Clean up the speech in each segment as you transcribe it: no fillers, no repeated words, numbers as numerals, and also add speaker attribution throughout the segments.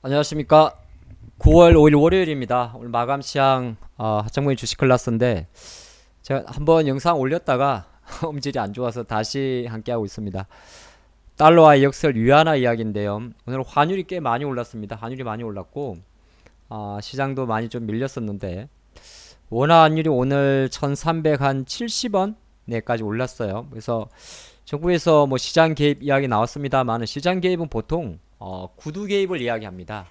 Speaker 1: 안녕하십니까. 9월 5일 월요일입니다. 오늘 마감 시황 하창모임 주식 클래스인데 제가 한번 영상 올렸다가 음질이 안 좋아서 다시 함께하고 있습니다. 달러와 역설 위안화 이야기인데요. 오늘 환율이 꽤 많이 올랐습니다. 환율이 많이 올랐고 시장도 많이 좀 밀렸었는데 원화 환율이 오늘 1370원 내까지 올랐어요. 그래서 정부에서 뭐 시장 개입 이야기 나왔습니다만 시장 개입은 보통 구두 개입을 이야기합니다.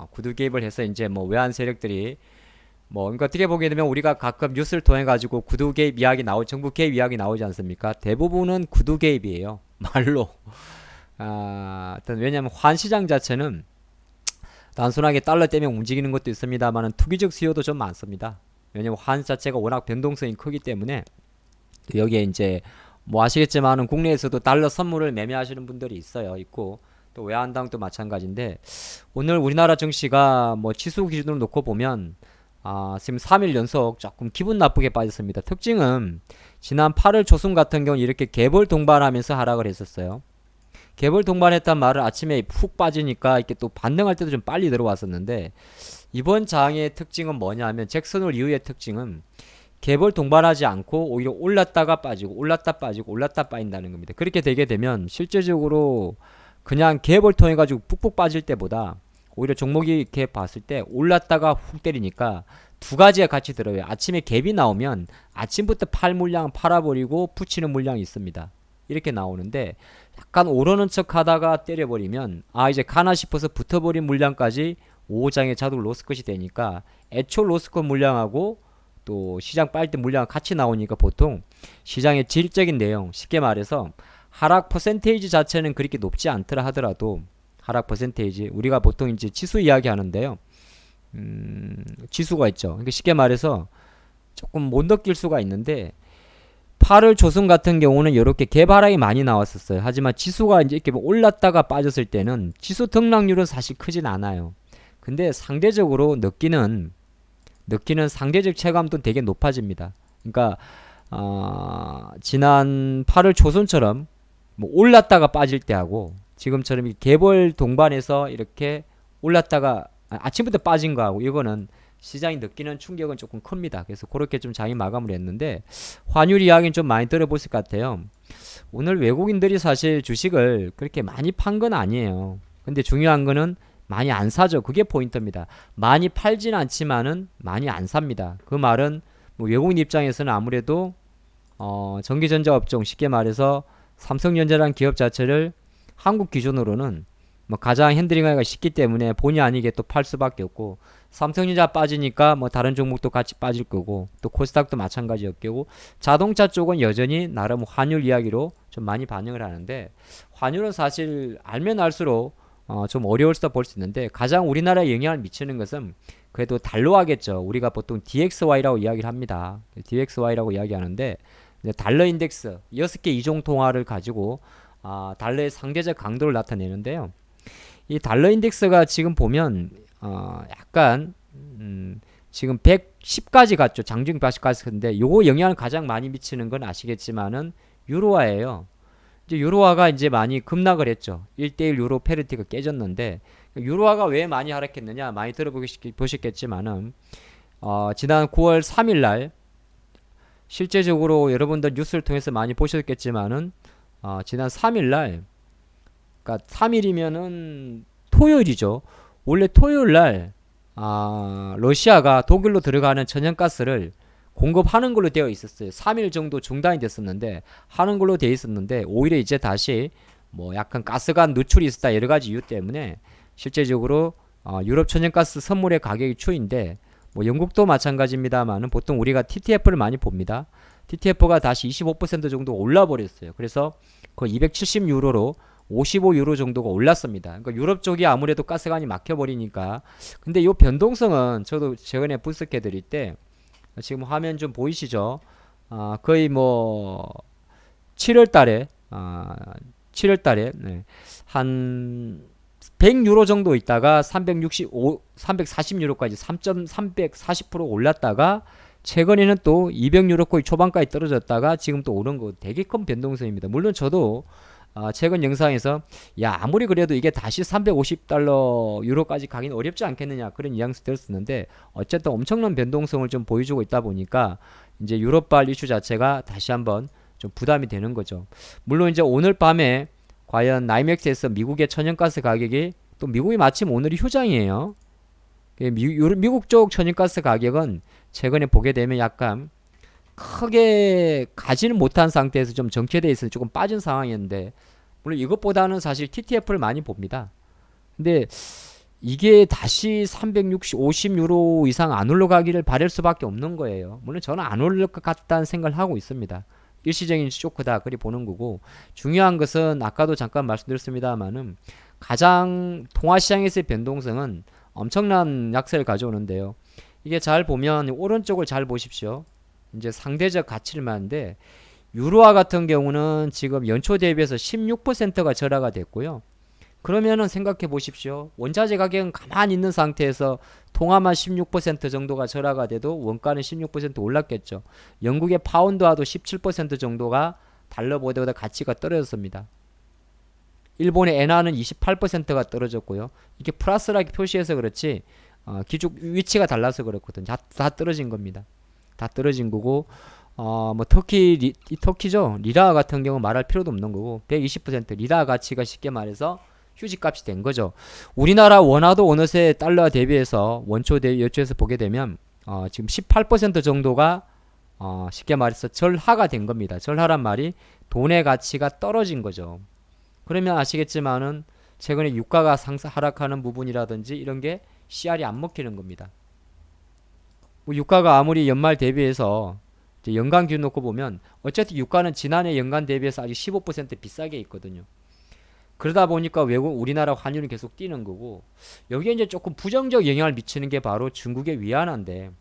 Speaker 1: 구두 개입을 해서 이제 뭐 외환 세력들이 그러니까 어떻게 보게 되면 우리가 가끔 뉴스를 통해 가지고 구두 개입 이야기 정부 개입 이야기 나오지 않습니까? 대부분은 구두 개입이에요. 말로. 하여튼 왜냐하면 환 시장 자체는 단순하게 달러 때문에 움직이는 것도 있습니다만 투기적 수요도 좀 많습니다. 왜냐면 환 자체가 워낙 변동성이 크기 때문에 여기에 이제 뭐 아시겠지만은 국내에서도 달러 선물을 매매하시는 분들이 있고 또 외환당도 마찬가지인데 오늘 우리나라 증시가 뭐 지수 기준으로 놓고 보면 지금 3일 연속 조금 기분 나쁘게 빠졌습니다. 특징은 지난 8월 초순 같은 경우는 이렇게 개벌 동반하면서 하락을 했었어요. 개벌 동반했단 말은 아침에 푹 빠지니까 이렇게 또 반등할 때도 좀 빨리 들어왔었는데 이번 장의 특징은 뭐냐면 잭슨홀 이후의 특징은 개벌 동반하지 않고 오히려 올랐다가 빠지고 올랐다 빠지고 올랐다 빠진다는 겁니다. 그렇게 되게 되면 실제적으로 그냥 갭을 통해 가지고 푹푹 빠질 때보다 오히려 종목이 이렇게 봤을 때 올랐다가 훅 때리니까 두 가지가 같이 들어요. 아침에 갭이 나오면 아침부터 팔 물량 팔아버리고 붙이는 물량이 있습니다. 이렇게 나오는데 약간 오르는 척 하다가 때려버리면 이제 가나 싶어서 붙어버린 물량까지 5장의 자동 로스컷이 되니까 애초 로스컷 물량하고 또 시장 빨 때 물량 같이 나오니까 보통 시장의 질적인 내용 쉽게 말해서 하락 퍼센테이지 자체는 그렇게 높지 않더라 하더라도 하락 퍼센테이지 우리가 보통 이제 지수 이야기 하는데요. 지수가 있죠. 그러니까 쉽게 말해서 조금 못 느낄 수가 있는데 8월 초순 같은 경우는 이렇게 개발하기 많이 나왔었어요. 하지만 지수가 이제 이렇게 올랐다가 빠졌을 때는 지수 등락률은 사실 크진 않아요. 근데 상대적으로 느끼는 상대적 체감도 되게 높아집니다. 그러니까 지난 8월 초순처럼 뭐 올랐다가 빠질 때하고 지금처럼 개벌 동반해서 이렇게 올랐다가 아침부터 빠진 거하고 이거는 시장이 느끼는 충격은 조금 큽니다. 그래서 그렇게 좀 장이 마감을 했는데 환율 이야기는 좀 많이 들어보실 것 같아요. 오늘 외국인들이 사실 주식을 그렇게 많이 판 건 아니에요. 근데 중요한 거는 많이 안 사죠. 그게 포인트입니다. 많이 팔진 않지만은 많이 안 삽니다. 그 말은 뭐 외국인 입장에서는 아무래도 전기전자 업종 쉽게 말해서 삼성전자라는 기업 자체를 한국 기준으로는 뭐 가장 핸들링하기가 쉽기 때문에 본의 아니게 또 팔 수밖에 없고 삼성전자 빠지니까 뭐 다른 종목도 같이 빠질 거고 또 코스닥도 마찬가지였고 자동차 쪽은 여전히 나름 환율 이야기로 좀 많이 반영을 하는데 환율은 사실 알면 알수록 좀 어려울 수도 볼 수 있는데 가장 우리나라에 영향을 미치는 것은 그래도 달러 하겠죠. 우리가 보통 DXY라고 이야기를 합니다. DXY라고 이야기하는데 달러 인덱스 6개 이종 통화를 가지고 달러의 상대적 강도를 나타내는데요. 이 달러 인덱스가 지금 보면 약간 지금 110까지 갔죠. 장중 110까지 갔는데 요거 영향을 가장 많이 미치는 건 아시겠지만은 유로화예요. 이제 유로화가 이제 많이 급락을 했죠. 1대1 유로 페리티가 깨졌는데 유로화가 왜 많이 하락했느냐 많이 들어보셨겠지만은 지난 9월 3일 날 실제적으로 여러분들 뉴스를 통해서 많이 보셨겠지만은 지난 3일 날 그러니까 3일이면은 토요일이죠. 원래 토요일 날 러시아가 독일로 들어가는 천연가스를 공급하는 걸로 되어 있었어요. 3일 정도 중단이 됐었는데 하는 걸로 되어 있었는데 오히려 이제 다시 뭐 약간 가스관 누출이 있었다 여러 가지 이유 때문에 실제적으로 유럽 천연가스 선물의 가격이 추인데 뭐 영국도 마찬가지입니다만은 보통 우리가 TTF를 많이 봅니다. TTF가 다시 25% 정도 올라 버렸어요. 그래서 그 270유로로 55유로 정도가 올랐습니다. 그러니까 유럽 쪽이 아무래도 가스관이 막혀 버리니까 근데 이 변동성은 저도 최근에 분석해 드릴 때 지금 화면 좀 보이시죠? 거의 뭐 7월 달에 네. 한 100유로 정도 있다가 340유로까지 340% 올랐다가 최근에는 또 200유로 거의 초반까지 떨어졌다가 지금 또 오른 거 되게 큰 변동성입니다. 물론 저도 최근 영상에서 야 아무리 그래도 이게 다시 350달러 유로까지 가긴 어렵지 않겠느냐 그런 뉘앙스 들었었는데 어쨌든 엄청난 변동성을 좀 보여주고 있다 보니까 이제 유로발 이슈 자체가 다시 한번 좀 부담이 되는 거죠. 물론 이제 오늘 밤에 과연 나이맥스에서 미국의 천연가스 가격이 또 미국이 마침 오늘이 휴장이에요. 미국 쪽 천연가스 가격은 최근에 보게 되면 약간 크게 가지는 못한 상태에서 좀 정체되어 있어서 조금 빠진 상황이었는데 물론 이것보다는 사실 TTF를 많이 봅니다. 근데 이게 다시 360, 50유로 이상 안 올라가기를 바랄 수밖에 없는 거예요. 물론 저는 안 올릴 것 같다는 생각을 하고 있습니다. 일시적인 쇼크다 그리 보는 거고 중요한 것은 아까도 잠깐 말씀드렸습니다만은 가장 동아시장에서의 변동성은 엄청난 약세를 가져오는데요. 이게 잘 보면 오른쪽을 잘 보십시오. 이제 상대적 가치를 말하는데 유로화 같은 경우는 지금 연초 대비해서 16%가 절하가 됐고요. 그러면은 생각해 보십시오. 원자재 가격은 가만히 있는 상태에서 통화만 16% 정도가 절하가 돼도 원가는 16% 올랐겠죠. 영국의 파운드화도 17% 정도가 달러보다 가치가 떨어졌습니다. 일본의 엔화는 28%가 떨어졌고요. 이게 플러스라고 표시해서 그렇지 기준 위치가 달라서 그렇거든요. 다 떨어진 겁니다. 다 떨어진 거고 뭐 터키죠. 리라 같은 경우 말할 필요도 없는 거고 120% 리라 가치가 쉽게 말해서 휴지값이 된 거죠. 우리나라 원화도 어느새 달러 대비해서 원초 대비 여초에서 보게 되면 지금 18% 정도가 쉽게 말해서 절하가 된 겁니다. 절하란 말이 돈의 가치가 떨어진 거죠. 그러면 아시겠지만은 최근에 유가가 하락하는 부분이라든지 이런 게 CR이 안 먹히는 겁니다. 뭐 유가가 아무리 연말 대비해서 연간 기준 놓고 보면 어쨌든 유가는 지난해 연간 대비해서 아직 15% 비싸게 있거든요. 그러다 보니까 외국 우리나라 환율이 계속 뛰는 거고 여기에 이제 조금 부정적 영향을 미치는 게 바로 중국의 위안화인데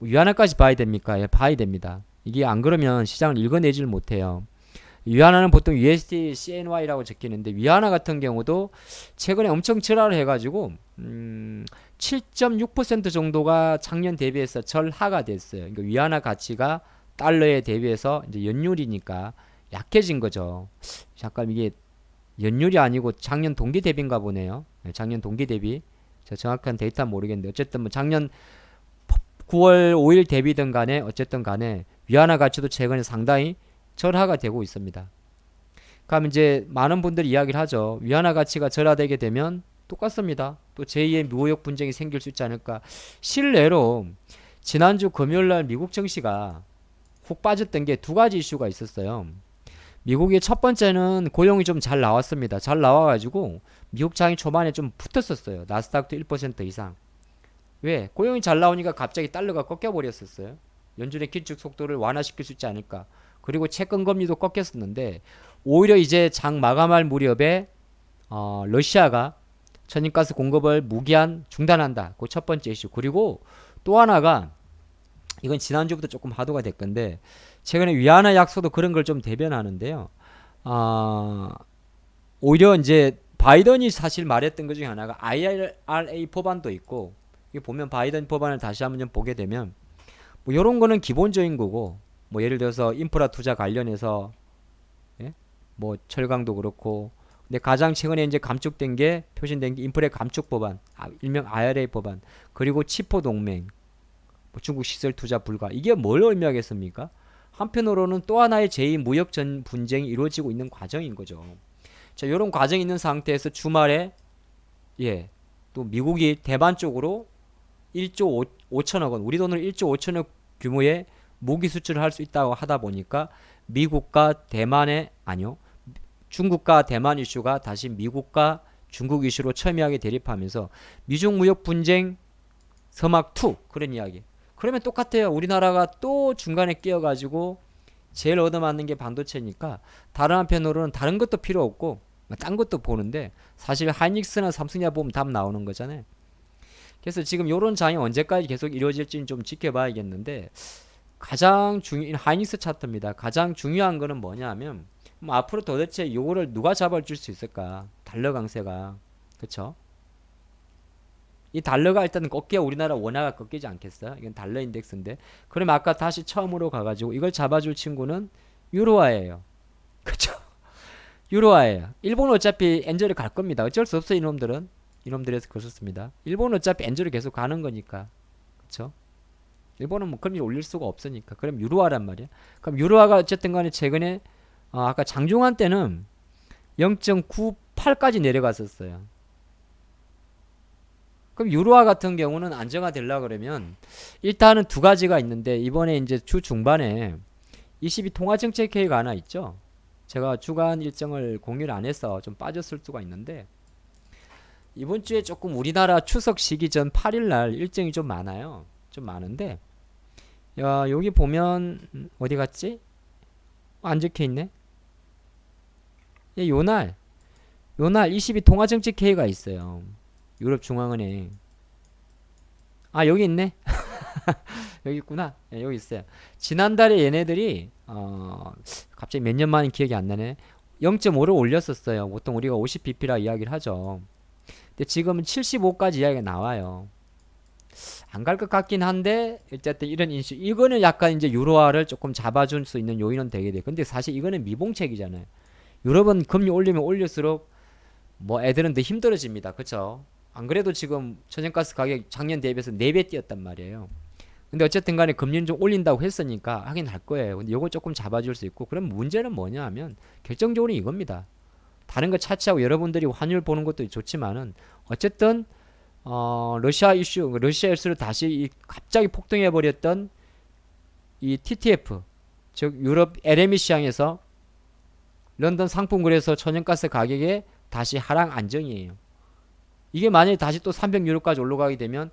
Speaker 1: 위안화까지 봐야 됩니까? 예, 봐야 됩니다. 이게 안 그러면 시장을 읽어내질 못해요. 위안화는 보통 USD CNY라고 적히는데 위안화 같은 경우도 최근에 엄청 절하를 해가지고 7.6% 정도가 작년 대비해서 절하가 됐어요. 그러니까 위안화 가치가 달러에 대비해서 이제 연율이니까 약해진 거죠. 잠깐 이게 연율이 아니고 작년 동기 대비인가 보네요. 작년 동기 대비. 저 정확한 데이터는 모르겠는데 어쨌든 뭐 작년 9월 5일 대비든 간에 어쨌든 간에 위안화 가치도 최근에 상당히 절하가 되고 있습니다. 그럼 이제 많은 분들이 이야기를 하죠. 위안화 가치가 절하되게 되면 똑같습니다. 또 제2의 무역 분쟁이 생길 수 있지 않을까. 실례로 지난주 금요일날 미국 증시가 훅 빠졌던 게 두 가지 이슈가 있었어요. 미국의 첫 번째는 고용이 좀 잘 나왔습니다. 잘 나와가지고 미국 장이 초반에 좀 붙었었어요. 나스닥도 1% 이상. 왜? 고용이 잘 나오니까 갑자기 달러가 꺾여버렸었어요. 연준의 기축 속도를 완화시킬 수 있지 않을까. 그리고 채권 금리도 꺾였었는데 오히려 이제 장 마감할 무렵에 러시아가 천연가스 공급을 무기한 중단한다. 그 첫 번째 이슈. 그리고 또 하나가 이건 지난주부터 조금 화두가 됐건데 최근에 위안화 약속도 그런 걸 좀 대변하는데요. 오히려 이제 바이든이 사실 말했던 것 중에 하나가 IRA 법안도 있고 이게 보면 바이든 법안을 다시 한번 좀 보게 되면 뭐 이런 거는 기본적인 거고 뭐 예를 들어서 인프라 투자 관련해서 예? 뭐 철강도 그렇고 근데 가장 최근에 이제 감축된 게 표시된 게 인프레 감축 법안, 일명 IRA 법안 그리고 치포 동맹 뭐 중국 시설 투자 불가 이게 뭘 의미하겠습니까? 한편으로는 또 하나의 제2 무역 전 분쟁이 이루어지고 있는 과정인 거죠. 자, 이런 과정이 있는 상태에서 주말에 또 미국이 대만 쪽으로 1조 5천억 원, 우리 돈으로 1조 5천억 규모의 무기 수출을 할 수 있다고 하다 보니까 미국과 대만의 중국과 대만 이슈가 다시 미국과 중국 이슈로 첨예하게 대립하면서 미중 무역 분쟁 서막 2 그런 이야기. 그러면 똑같아요. 우리나라가 또 중간에 끼어가지고 제일 얻어맞는 게 반도체니까 다른 한편으로는 다른 것도 필요 없고 딴 것도 보는데 사실 하이닉스나 삼성이나 보면 답 나오는 거잖아요. 그래서 지금 이런 장이 언제까지 계속 이루어질지는 좀 지켜봐야겠는데 가장 중요한 하이닉스 차트입니다. 가장 중요한 거는 뭐냐면 뭐 앞으로 도대체 요거를 누가 잡아줄 수 있을까? 달러 강세가 그쵸? 이 달러가 일단 꺾여 우리나라 원화가 꺾이지 않겠어요? 이건 달러 인덱스인데 그럼 아까 다시 처음으로 가가지고 이걸 잡아줄 친구는 유로화예요. 그쵸? 유로화예요. 일본은 어차피 엔저를 갈 겁니다. 어쩔 수 없어 이놈들은. 이놈들에서 그렇습니다. 일본은 어차피 엔저를 계속 가는 거니까. 그쵸? 일본은 뭐 금리 올릴 수가 없으니까. 그럼 유로화란 말이야. 그럼 유로화가 어쨌든 간에 최근에 아까 장중한 때는 0.98까지 내려갔었어요. 그럼 유로화 같은 경우는 안정화되려 그러면 일단은 두 가지가 있는데 이번에 이제 주 중반에 22 통화정책회의가 하나 있죠. 제가 주간 일정을 공유를 안 해서 좀 빠졌을 수가 있는데 이번 주에 조금 우리나라 추석 시기 전 8일 날 일정이 좀 많아요. 좀 많은데 야, 여기 보면 어디 갔지? 안 적혀 있네. 요날 22 통화정책회의가 있어요. 유럽 중앙은행. 아, 여기 있네. 여기 있구나. 예, 여기 있어요. 지난달에 얘네들이 갑자기 몇 년 만에 기억이 안 나네. 0.5를 올렸었어요. 보통 우리가 50bp라 이야기를 하죠. 근데 지금은 75까지 이야기가 나와요. 안 갈 것 같긴 한데 어쨌든 이런 인식 이거는 약간 이제 유로화를 조금 잡아줄 수 있는 요인은 되게 돼. 근데 사실 이거는 미봉책이잖아요. 유럽은 금리 올리면 올릴수록 뭐 애들은 더 힘들어집니다. 그쵸? 안 그래도 지금 천연가스 가격 작년 대비해서 4배 뛰었단 말이에요. 근데 어쨌든 간에 금리는 좀 올린다고 했으니까 하긴 할 거예요. 근데 요거 조금 잡아줄 수 있고 그럼 문제는 뭐냐 하면 결정적으로 이겁니다. 다른 거 차치하고 여러분들이 환율 보는 것도 좋지만은 어쨌든 러시아 이슈를 다시 갑자기 폭등해 버렸던 이 TTF 즉 유럽 LME 시장에서 런던 상품거래소 천연가스 가격의 다시 하락 안정이에요. 이게 만약에 다시 또 300유로까지 올라가게 되면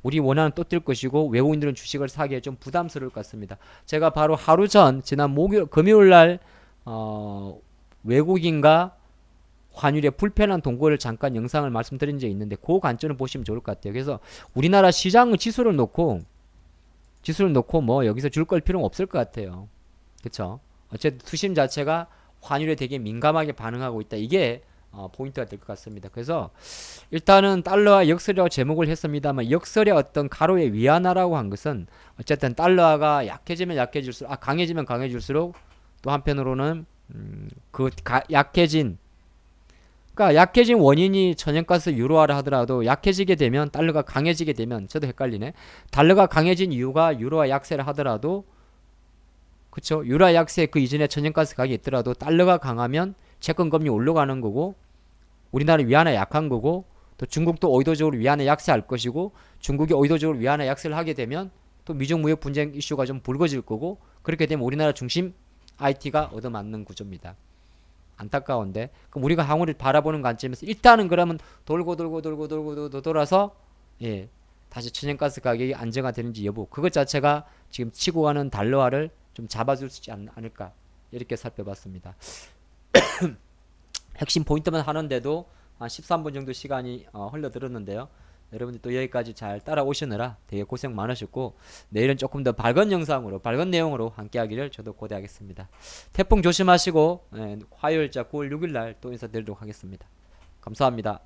Speaker 1: 우리 원화는 또 뛸 것이고 외국인들은 주식을 사기에 좀 부담스러울 것 같습니다. 제가 바로 하루 전 지난 금요일 날 외국인과 환율의 불편한 동거를 잠깐 영상을 말씀드린 적이 있는데 그 관점을 보시면 좋을 것 같아요. 그래서 우리나라 시장 지수를 놓고 뭐 여기서 줄 걸 필요는 없을 것 같아요. 그쵸? 어쨌든 투심 자체가 환율에 되게 민감하게 반응하고 있다. 이게 포인트가 될 것 같습니다. 그래서 일단은 달러와 역설이라고 제목을 했습니다만 역설의 어떤 가로의 위안화라고 한 것은 어쨌든 달러가 약해지면 약해질수록 강해지면 강해질수록 또 한편으로는 약해진 그러니까 약해진 원인이 천연가스 유로화를 하더라도 약해지게 되면 달러가 강해지게 되면 저도 헷갈리네. 달러가 강해진 이유가 유로화 약세를 하더라도 그쵸? 유로화 약세 그 이전에 천연가스 가격이 있더라도 달러가 강하면 채권금리 올라가는 거고 우리나라 위안화 약한 거고 또 중국도 의도적으로 위안화 약세할 것이고 중국이 의도적으로 위안화 약세를 하게 되면 또 미중 무역 분쟁 이슈가 좀 불거질 거고 그렇게 되면 우리나라 중심 IT가 얻어맞는 구조입니다. 안타까운데 그럼 우리가 항우를 바라보는 관점에서 일단은 그러면 돌고 돌아서 예 다시 천연가스 가격이 안정화되는지 여부 그것 자체가 지금 치고 가는 달러화를 좀 잡아줄 수 있지 않을까 이렇게 살펴봤습니다. 핵심 포인트만 하는데도 한 13분 정도 시간이 흘러들었는데요. 여러분들 또 여기까지 잘 따라오시느라 되게 고생 많으셨고 내일은 조금 더 밝은 영상으로 밝은 내용으로 함께 하기를 저도 고대하겠습니다. 태풍 조심하시고 화요일자 9월 6일 날 또 인사드리도록 하겠습니다. 감사합니다.